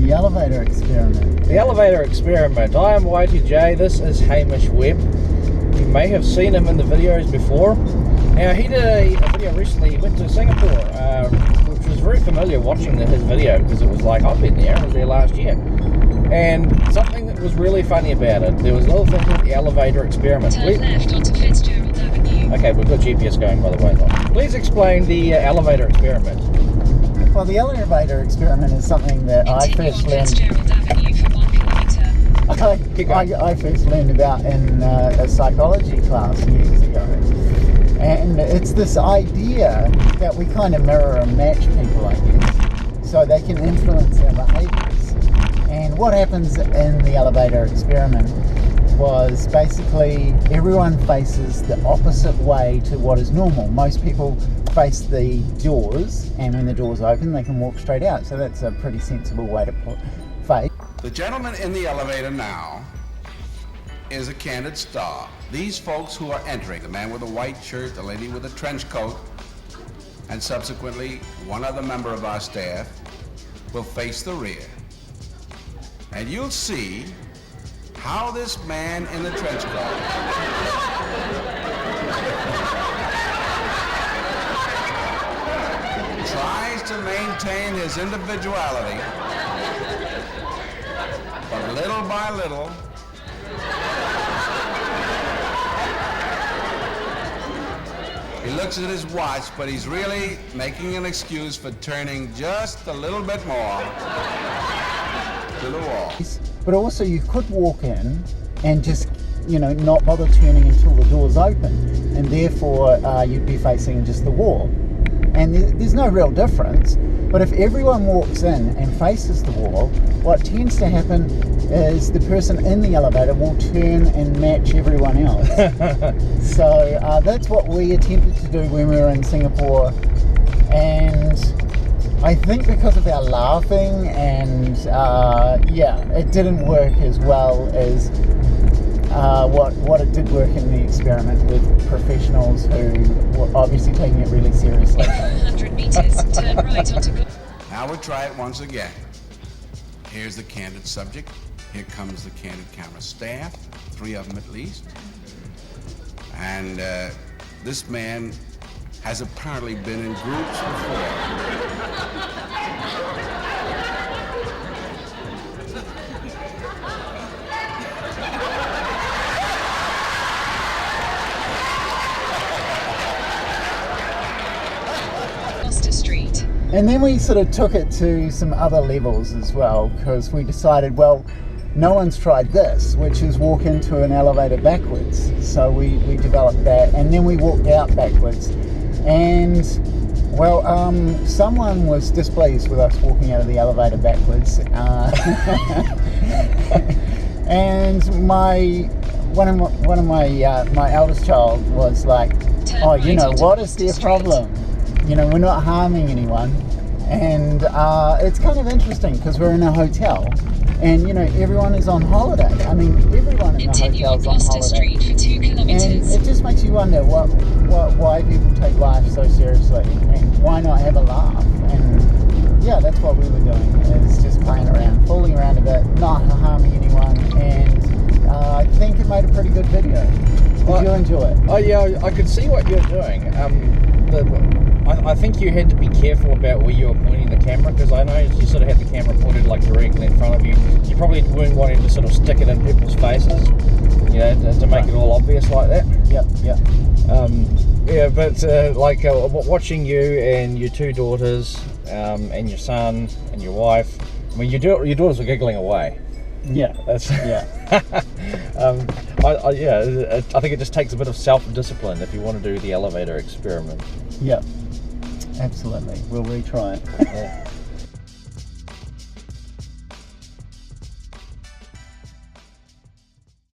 The elevator experiment. The elevator experiment. I am YTJ, this is Hamish Webb. You may have seen him in the videos before. Now, he did a video recently. He went to Singapore, which was very familiar watching his video, because it was like, I've been there, I was there last year. And something that was really funny about it, there was a little thing called the elevator experiment. Turn left onto Fitzgerald Avenue. Okay, we've got GPS going, by the way. Please explain the elevator experiment. Well, the elevator experiment is something that I first learned. Fitzgerald Avenue for 1 kilometre. I first learned about in a psychology class years ago. And it's this idea that we kind of mirror and match people, I guess, so they can influence their behaviours. And what happens in the elevator experiment was basically everyone faces the opposite way to what is normal. Most people face the doors, and when the doors open, they can walk straight out. So that's a pretty sensible way to face. The gentleman in the elevator now is a Candid Star. These folks who are entering, the man with a white shirt, the lady with a trench coat, and subsequently one other member of our staff, will face the rear. And you'll see how this man in the trench coat tries to maintain his individuality, but little by little, he looks at his watch, but he's really making an excuse for turning just a little bit more to the wall. But also you could walk in and just, not bother turning until the door's open, and therefore you'd be facing just the wall. And there's no real difference. But if everyone walks in and faces the wall, what tends to happen is the person in the elevator will turn and match everyone else. So that's what we attempted to do when we were in Singapore. And I think because of our laughing and it didn't work as well as what it did work in the experiment with professionals who were obviously taking it really seriously. 100 metres, turn right onto... Now we'll try it once again. Here's the Candid subject. Here comes the Candid Camera staff, 3 of them at least. And this man has apparently been in groups before. Street. And then we sort of took it to some other levels as well, because we decided, well, no one's tried this, which is walk into an elevator backwards. So we developed that, and then we walked out backwards. And, well, someone was displeased with us walking out of the elevator backwards. And one of my eldest child was like, what is their problem? We're not harming anyone. And it's kind of interesting because we're in a hotel and, everyone is on holiday. I mean, everyone in the hotel is on holiday. Street for 2 kilometres. And it just makes you wonder why people take life so seriously and why not have a laugh. And yeah, that's what we were doing, is just playing around, fooling around a bit, not harming anyone. And I think it made a pretty good video. Did you enjoy it? Oh yeah, I could see what you're doing. I think you had to be careful about where you were pointing the camera, because I know you sort of had the camera pointed like directly in front of you. You probably weren't wanting to sort of stick it in people's faces, to make it all obvious like that. Yep. But watching you and your 2 daughters, and your son and your wife, I mean, your daughters were giggling away. Yeah, that's yeah. I think it just takes a bit of self-discipline if you want to do the elevator experiment. Yep. Absolutely. We'll retry it. Yeah.